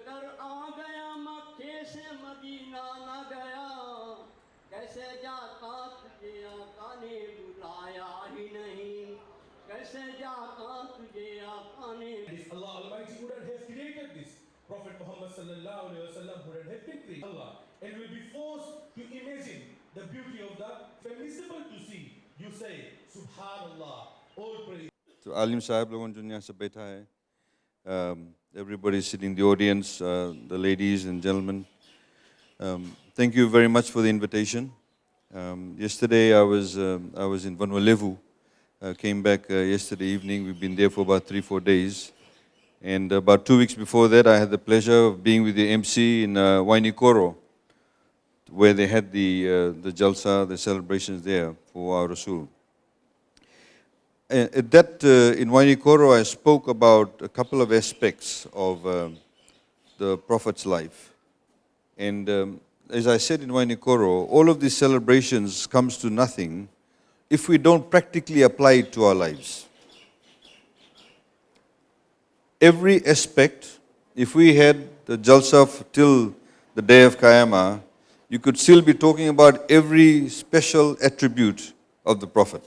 कर आ गया मक्के से मदीना न गया, कैसे जाता तुझे आका ने बुलाया ही नहीं, कैसे जाता तुझे आका ने। Allah Almighty wouldn't have created this. Prophet Muhammad sallallahu alaihi wasallam wouldn't have been created. Allah, and will be forced to imagine the beauty of that, permissible to see. You say, Subhanallah, all praise. तो आलिम साहब लोगों जो यहाँ सब बैठा है, everybody sitting in the audience, the ladies and gentlemen, thank you very much for the invitation. Yesterday I was in Vanuatu, came back yesterday evening. We've been there for about 3-4 days, and about 2 weeks before that I had the pleasure of being with the MC in Wainukoro, where they had the Jalsa, the celebrations there for our Rasul. At that, in Wainukoro, I spoke about a couple of aspects of the Prophet's life. And as I said in Wainukoro, all of these celebrations comes to nothing if we don't practically apply it to our lives. Every aspect, if we had the Jalsa till the day of Qiyamah, you could still be talking about every special attribute of the Prophet.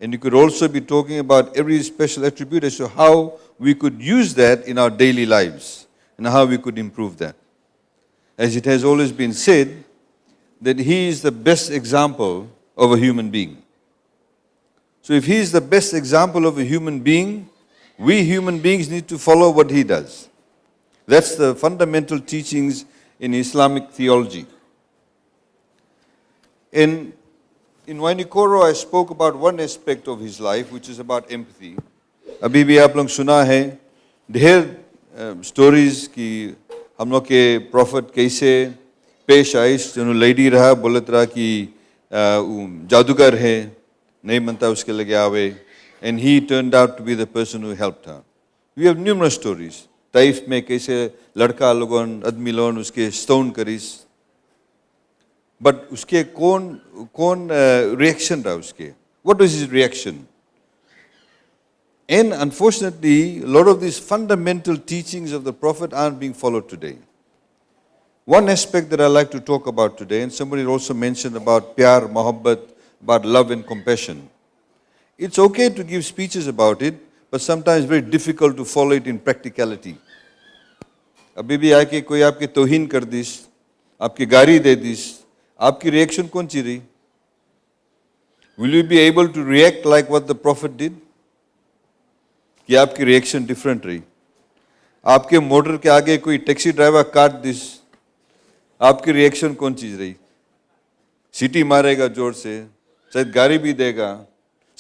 And you could also be talking about every special attribute as to how we could use that in our daily lives and how we could improve that. As it has always been said, that he is the best example of a human being. So if he is the best example of a human being, we human beings need to follow what he does. That's the fundamental teachings in Islamic theology. In Wainukoro, I spoke about one aspect of his life, which is about empathy. अभी भी आप लोग सुना है ढेर stories कि हम लोग के prophet कैसे पेश आए, जो lady रहा बोलत रहा कि जादूगर है, नहीं मनता उसके लगे आवे, and he turned out to be the person who helped her. We have numerous stories. Taif में कैसे लड़का लोगों आदमी लोगों उसके stone करीस, but उसके कौन reaction रहा उसके? What was his reaction? And unfortunately, a lot of these fundamental teachings of the Prophet aren't being followed today. One aspect that I like to talk about today, and somebody also mentioned about pyar, mohabbat, about love and compassion. It's okay to give speeches about it, but sometimes very difficult to follow it in practicality. अभी भी आके कोई आपके तौहीन कर this, आपकी गारी दे this, आपकी reaction कौन सी रही? Will you be able to react like what the Prophet did? कि आपकी reaction different रही? आपके मोटर के आगे कोई टैक्सी ड्राइवर काट दिस, आपकी reaction कौन चीज रही? सीटी मारेगा जोर से, शायद गाड़ी भी देगा,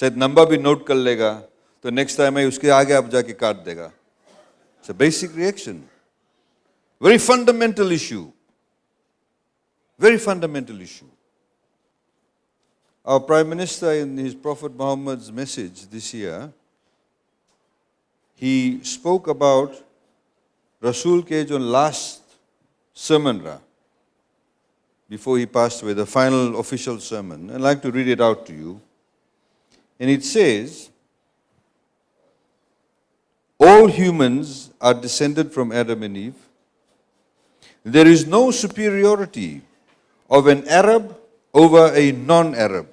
शायद नंबर भी नोट कर लेगा, तो next time है उसके आगे आप जाके काट देगा. It's a basic reaction. Very fundamental issue. Very fundamental issue. Our Prime Minister in his Prophet Muhammad's message this year, he spoke about Rasul ke jo last sermon ra, before he passed away, the final official sermon. I'd like to read it out to you. And it says, all humans are descended from Adam and Eve. There is no superiority of an Arab over a non-Arab,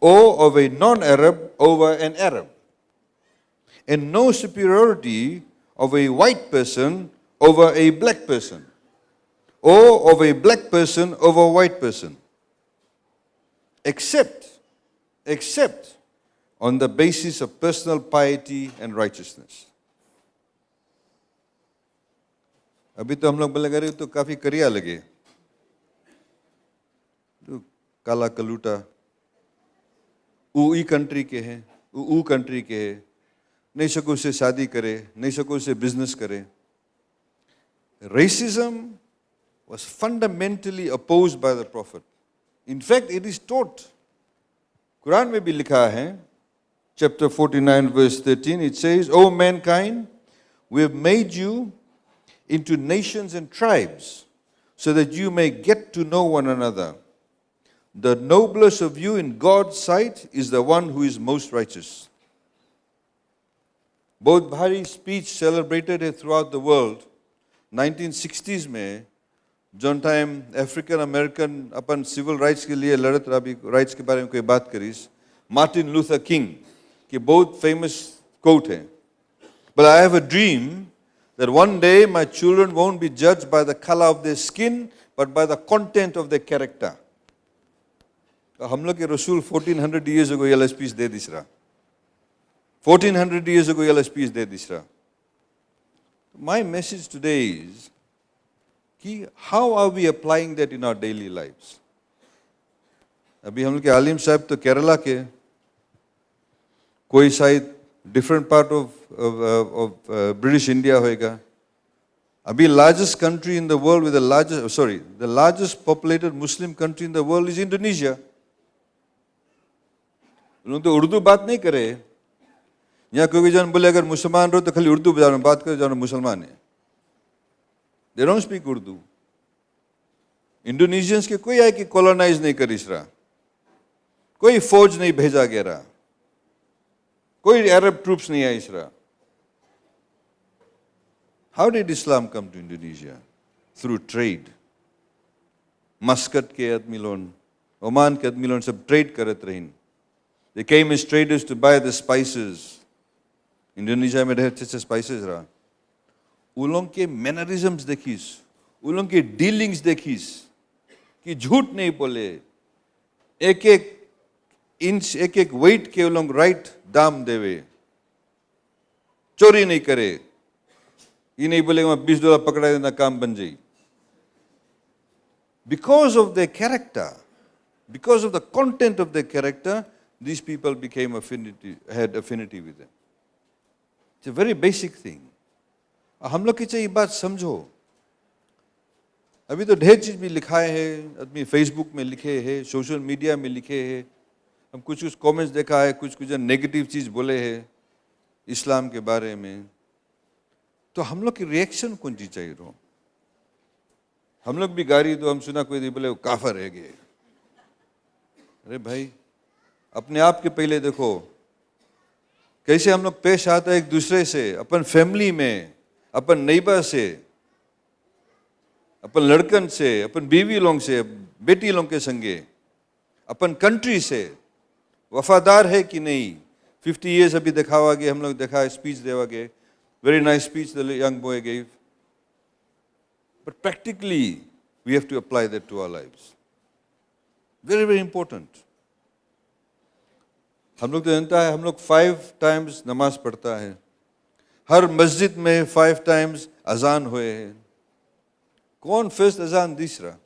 or of a non-Arab over an Arab, and no superiority of a white person over a black person, or of a black person over a white person, except on the basis of personal piety and righteousness. अभी तो हम लोग बोले करे तो काफी करिया लगे, तो काला कलूटा, ऊ कंट्री के हैं, ऊ कंट्री के हैं, नहीं सको से शादी करे, नहीं सको से बिजनेस करे. Racism was fundamentally opposed by the Prophet. In fact, it is taught. Quran में भी लिखा है, chapter 49 verse 13, it says, O mankind, we have made you into nations and tribes so that you may get to know one another. The noblest of you in God's sight is the one who is most righteous. बहुत भारी speech celebrated है throughout the world. 1960s में John time African American अपन civil rights के लिए लड़त रहा, भी rights के बारे में कोई बात करीस, मार्टिन लूथर किंग की बहुत फेमस कोट है, But I have a dream that one day my children won't be judged by the color of their skin, but by the content of their character. हम लोग के रसूल 1400 years ago ये speech they this रहा, 1400 years ago ये speech they this रहा. My message today is कि how are we applying that in our daily lives? अभी हम लोग के आलिम साहब तो केरला के, कोई शायद different part of British India होएगा. अभी largest country in the world with the largest populated Muslim country in the world is Indonesia. लोग तो उर्दू बात नहीं करे. यहाँ कोई जन बोले अगर मुसलमान रहो तो खाली उर्दू बात करे जानो मुसलमान है. They don't speak Urdu. Indonesians के कोई आए कि colonize नहीं करिस रहा, कोई फौज नहीं भेजा गया रहा, कोई Arab troops नहीं आइस रहा. How did Islam come to Indonesia? Through trade. Muscat के आदमी लोग, ओमान के आदमी लोग सब trade करत रहीन. They came as traders to buy the spices. Indonesia में ढेर अच्छे spices रहा. उन के मैनरिज्म्स देखिस, उन के डीलिंग्स देखिस कि झूठ नहीं बोले, एक एक इंच एक एक वेट के उन राइट दाम देवे, चोरी नहीं करे, ये नहीं बोले मैं $20 पकड़ा देना काम बन जाए. Because of their character, because of the content of their character, these people had affinity with them. It's a very basic thing. हम लोग की चाहिए बात समझो. अभी तो ढेर चीज भी लिखा है, आदमी फेसबुक में लिखे है, सोशल मीडिया में लिखे है, हम कुछ कुछ कमेंट्स देखा है, कुछ कुछ नेगेटिव चीज बोले हैं इस्लाम के बारे में. तो हम लोग की रिएक्शन कौन सी चाहिए रहो. हम लोग भी गाड़ी तो हम सुना कोई बोले वो काफर है गए. अरे भाई अपने आप के पहले देखो कैसे हम लोग पेश आता है एक दूसरे से, अपन फैमिली में, अपन नेबर से, अपन लड़कन से, अपन बीवी लोग से, बेटी लोग के संगे, अपन कंट्री से वफादार है कि नहीं. 50 years अभी दिखावा गया, हम लोग देखा स्पीच देवा गए, very nice speech the young boy gave. But practically we have to apply that to our lives. Very, very important. हम लोग तो जानता है, हम लोग 5 times नमाज पढ़ता है, हर मस्जिद में 5 times अजान हुए हैं. कौन फर्स्ट अजान दिस रहा?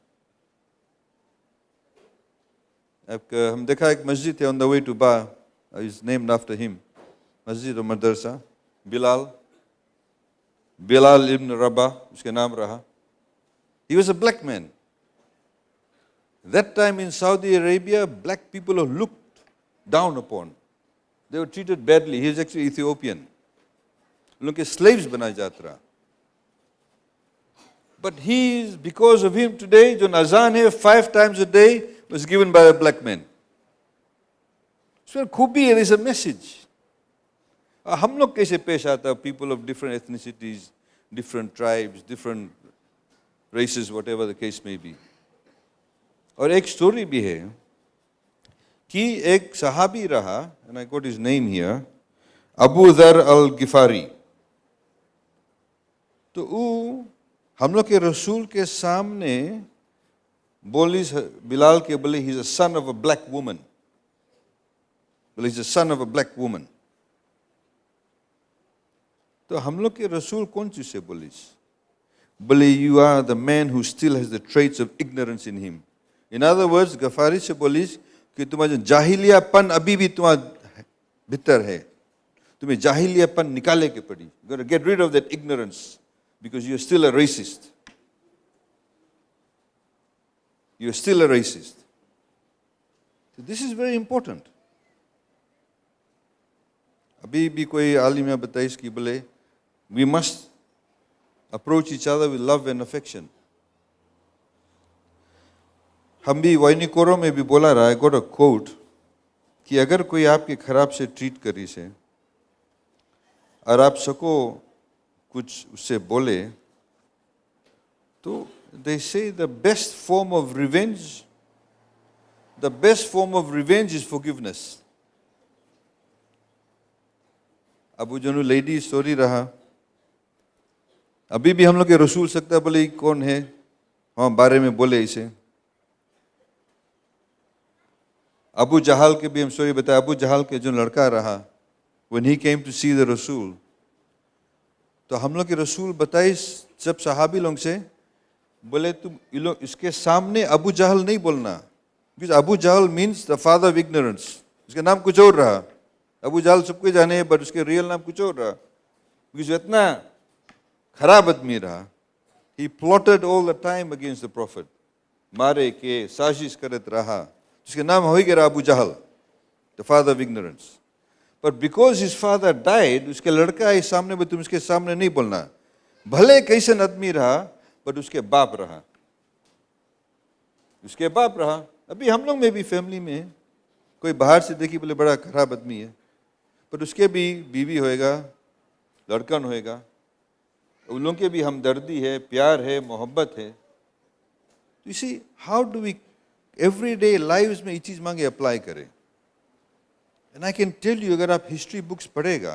हम देखा एक मस्जिद है on the way to Ba, is named after him, मस्जिद और मदरसा, Bilal ibn Rabah, उसके नाम रहा. He was a black man. That time in Saudi Arabia, black people were looked down upon. They were treated badly. He is actually Ethiopian. उन के slaves बनाया जाता रहा. But he is, because of him today, जो अजान है 5 times a day was given by a black man. So खूबी है, there is a message. हम लोग कैसे पेश आता, people of different ethnicities, different tribes, different races, whatever the case may be. और एक स्टोरी भी है कि एक सहाबी रहा, and I got his name here, Abu ज़र अल गिफारी. तो वो हम लोग के रसूल के सामने बोली, बिलाल के बोले, he is a son of a black woman. Well, he is a son of a black woman. तो हम लोग के रसूल कौन चीज से बोली? बोले, you are the man who still has the traits of ignorance in him. In other words, गफारी से बोली कि तुम्हारा जाहिलियापन अभी भी तुम्हारे भीतर है, तुम्हें जाहिलियापन निकाले के पड़ी. You got to get rid of that ignorance because you are still a racist. You are still a racist. So this is very important. अभी भी कोई आलिम बताइए इसकी बोले, we must approach each other with love and affection. हम भी वाइनिकोरो में भी बोला रहा है, got a quote कि अगर कोई आपके खराब से ट्रीट करी से और आप सको कुछ उससे बोले, तो they say the best form of revenge is forgiveness. अबू जनू लेडी स्टोरी रहा, अभी भी हम लोग के रसूल सकता बोले कौन है, हाँ बारे में बोले इसे। अबू जहाल के भी हम स्टोरी बताया, अबू जहाल के जो लड़का रहा, when he came to see the रसूल, तो हम लोग के रसूल बताए सब सहाबी लोग से, बोले तुम ये लोग इसके सामने अबू जहल नहीं बोलना, because Abu Jahl means the father of ignorance. उसका नाम कुछ और रहा, अबू जहल सबको जाने हैं, बट उसके रियल नाम कुछ और रहा, because इतना खराब आदमी रहा. He plotted all the time against the prophet, मारे के साजिश करत रहा, उसके नाम हो गया अबू जहल, the father of ignorance. But because his father died, उसके लड़का है सामने, पर तुम उसके सामने नहीं बोलना, भले कैसन आदमी रहा, बट उसके बाप रहा, उसके बाप रहा. अभी हम लोग में भी फैमिली में कोई बाहर से देखी बोले बड़ा खराब आदमी है, पर उसके भी बीवी होएगा, लड़कन होएगा, उन लोगों के भी हमदर्दी है, प्यार है, मोहब्बत है. You see, how do we everyday lives में ये चीज मांगे अप्लाई करें? And I can tell you, अगर आप हिस्ट्री बुक्स पढ़ेगा,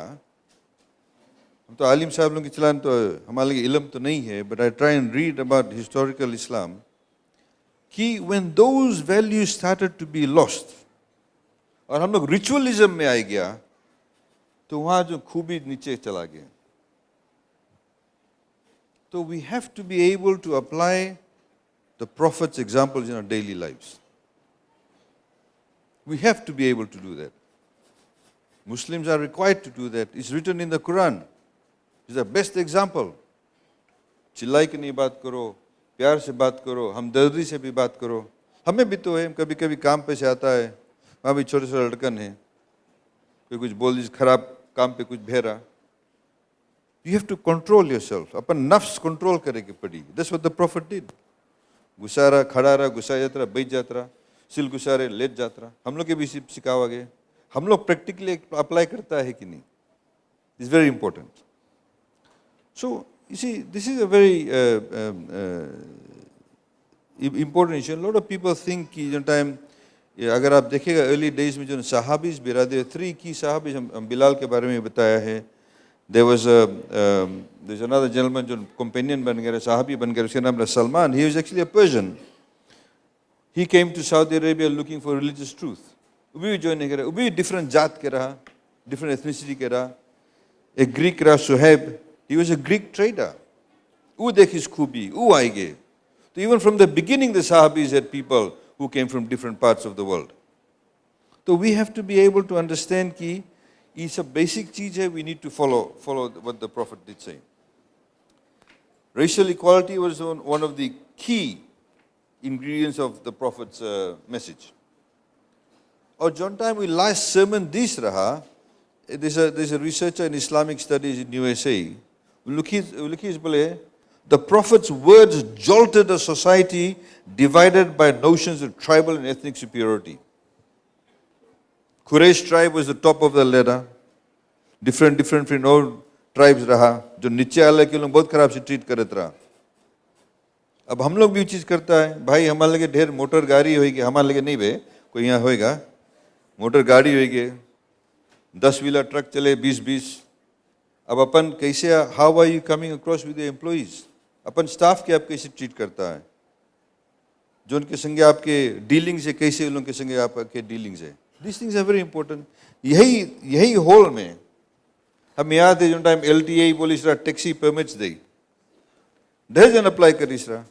हम तो आलिम साहब लोगों की चलान तो हमारे लिए इल्म तो नहीं है, but I try and read about historical Islam, कि when those values started to be lost, और हम लोग रिचुअलिज्म में आ गया, तो वहाँ जो खूबी नीचे चला गया. So we have to be able to apply the Prophet's examples in our daily lives. We have to be able to do that. Muslims are required to do that. It's written in the Quran. It's the best example. चिल्लाई के नहीं बात करो, प्यार से बात करो, हमदर्दी से भी बात करो. हमें भी तो है, कभी कभी काम पे से आता है, वहाँ भी छोटे छोटे लड़कन है, कोई कुछ बोल दी, खराब काम पे कुछ भेरा. You have to control yourself. अपन नफ्स कंट्रोल करे के पड़ी. That's what the Prophet did. गुस्सा रहा, खड़ा रहा, गुस्सा जाता रहा, बैठ जाता रहा, सिल गुस्सा रहे, लेट जाता रहा. हम लोग के भी सिखावा गए. हम लोग प्रैक्टिकली अप्लाई करता है कि नहीं? It's very important. So you see, this is a very important issue. A lot of people think कि जो टाइम अगर आप देखेगा early days में जो सहाबीज बिरादर, 3 key सहाबीज, हम बिलाल के बारे में बताया है. There was there's another gentleman जो companion बन गया, sahabi बन गया, उसका नाम था Salman. He was actually a Persian. He came to Saudi Arabia looking for religious truth. वो भी join नहीं करा, वो भी different जात के रहा, different ethnicity के रहा. एक Greek रहा Suhaib, he was a Greek trader. वो देखी इस खूबी, वो आएंगे. So even from the beginning the Sahabis had people who came from different parts of the world. So we have to be able to understand कि ये सब basic चीज है, we need to follow what the Prophet did say. Racial equality was one of the key ingredients of the Prophet's message. और John time we last sermon this रहा, there's a researcher in Islamic studies in USA. Look his बोले, the Prophet's words jolted a society divided by notions of tribal and ethnic superiority. Quraysh tribe was the top of the ladder. Different all tribes रहा, जो नीचे वाले के लोग बहुत खराब से ट्रीट करते रहा. अब हम लोग भी ये चीज करता है, भाई हमारे लगे ढेर मोटर गाड़ी होगी, हमारे लगे नहीं बे, कोई यहाँ होएगा, मोटर गाड़ी होगी, 10 व्हीलर ट्रक चले 20. अब अपन कैसे, how are you coming across with the employees? Upon staff के आप कैसे ट्रीट करता है, जो उनके संगे आपके डीलिंग्स है, कैसे उन लोगों के संगे आपके डीलिंग्स है. These things are very important. यही होल में हम याद है जो टाइम LTA पुलिस रहा, टैक्सी परमिट्स दे, ढेर जन अप्लाई करीस रहा.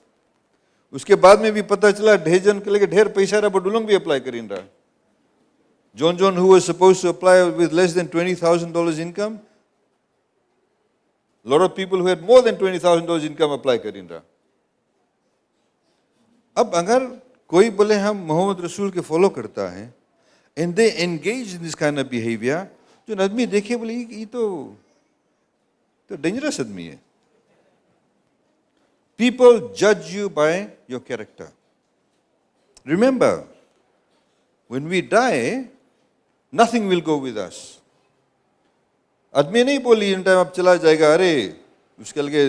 उसके बाद में भी पता चला ढेर जन के लगे ढेर पैसा रहा, बट उन भी अप्लाई करीन रहा. John who was supposed to apply with less than $20,000 income, a lot of people who had more than $20,000 income apply करीन रहा. अब अगर कोई बोले हम मोहम्मद रसूल के फॉलो करता है, and they engage in this kind of behavior, जो आदमी देखे बोले ये तो dangerous आदमी है. People judge you by your character. Remember, when we die, nothing will go with us. आदमी नहीं बोली इन टाइम अब चला जाएगा, अरे उसके लगे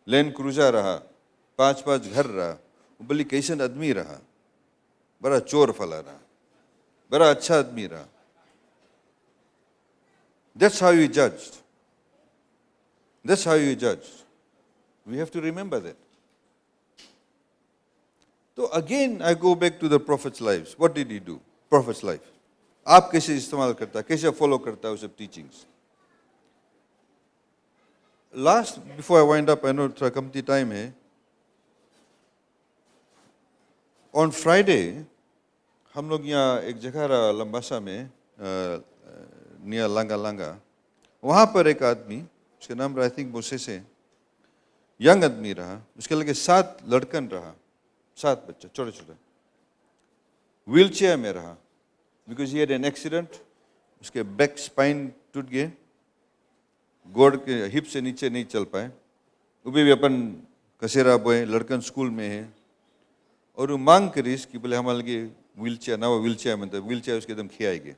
लैंड क्रूजर रहा, 5 घर रहा, वो बोली कैसे आदमी रहा, बड़ा चोर फला रहा, बड़ा अच्छा आदमी रहा. That's how you judged. That's how you judged. We have to remember that. So again, I go back to the Prophet's lives. What did he do? Prophet's life. आप कैसे इस्तेमाल करता, कैसे फॉलो करता है वो सब teachings. Last, before I wind up, I know थोड़ा कमती टाइम है. On Friday, हम लोग यहाँ एक जगह रहा लंबासा में, नियर लांगा, वहाँ पर एक आदमी, उसके नाम आई थिंक मोसेस है, यंग आदमी रहा, उसके लगे 7 लड़कन रहा, 7 बच्चा छोटे छोटे, व्हील चेयर में रहा, because he had an accident, उसके बैक स्पाइन टूट गए, गोड़ के हिप से नीचे नहीं चल पाए, वो भी अपन कसेरा बोए, लड़कन स्कूल में है, और वो मांग करीस कि बोले हमारे लगे व्हील चेयर ना, वो व्हील चेयर में था, व्हील चेयर उसके एकदम खियाएंगे.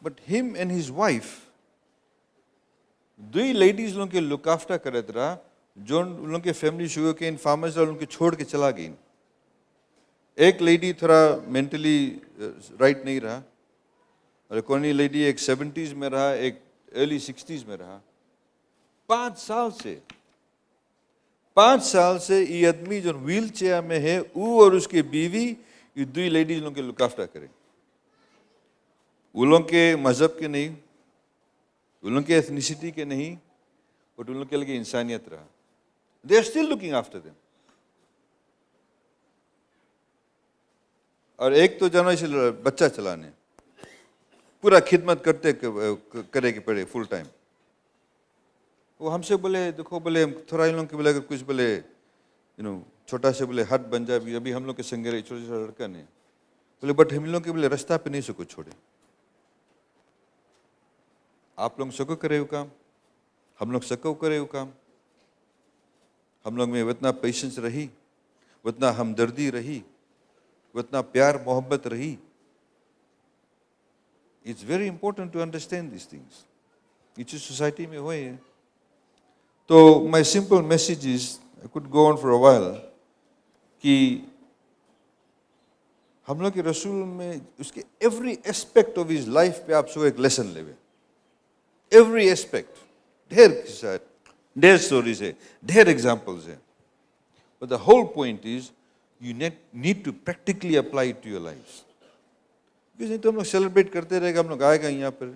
But him and his wife, 2 ladies लोगों के लुक आफ्टर करत रहा, जो उन लोगों के फैमिली शुगर के इन फार्मर्स उनके छोड़ के चला गई. एक लेडी थोड़ा मेंटली राइट नहीं रहा, और कौन लेडी एक 70s में रहा, एक अर्ली 60s में रहा. 5 साल से ये आदमी जो व्हील चेयर में है, वो और उसकी बीवी, ये 2 लेडीज लोगों के लुक आफ्टर करे. उन लोगों के मजहब के नहीं, उन लोगों के एथनिसिटी के नहीं, बट उन लोगों के लिए इंसानियत रहा. They are still looking after them. और एक तो जानो इसे बच्चा चलाने, पूरा खिदमत करते करे के पड़े फुल टाइम. वो हमसे बोले देखो, बोले थोड़ा इन लोगों के बोले अगर कुछ बोले छोटा से बोले हट बन जाए, अभी हम लोग के संगे रहे छोटे छोटे लड़का ने बोले, बट हम लोग के बोले रास्ता पे नहीं सको छोड़े. आप लोग सको करे वो काम, हम लोग सको करे वो काम. हम लोग में उतना पेशेंस रही, उतना हमदर्दी रही, उतना प्यार मोहब्बत रही. It's very important to understand this things. ये चीज सोसाइटी में हुए हैं. तो my simple message is, I could go on for a while, कि हम लोग के रसूल में उसके every aspect of his life पे आप सब एक लेसन लेवे. एवरी एस्पेक्ट, ढेर स्टोरीज है, ढेर एग्जाम्पल्स है. But the whole point is you need to practically apply it to your lives. Because नहीं तो हम लोग सेलिब्रेट करते रहेगा, हम लोग आएगा यहाँ पर,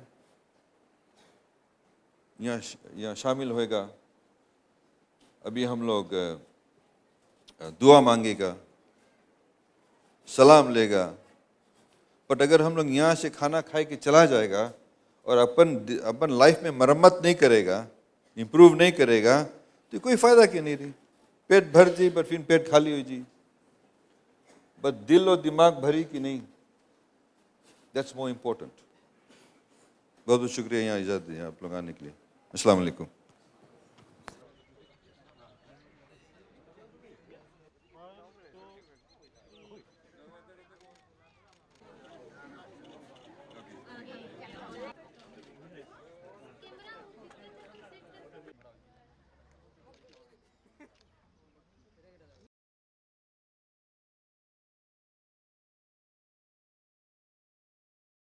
यहाँ शामिल होएगा, अभी हम लोग दुआ मांगेगा, सलाम लेगा, बट अगर हम लोग यहाँ से खाना खाए के चला जाएगा और अपन लाइफ में मरम्मत नहीं करेगा, इम्प्रूव नहीं करेगा, तो कोई फायदा क्यों नहीं रही. पेट भर जी पर फिर पेट खाली हो जी, बट दिल और दिमाग भरी कि नहीं, दैट्स मोर इम्पोर्टेंट. बहुत बहुत शुक्रिया यहाँ इजाज़त दी आप लोग आने के लिए. अस्सलाम वालेकुम.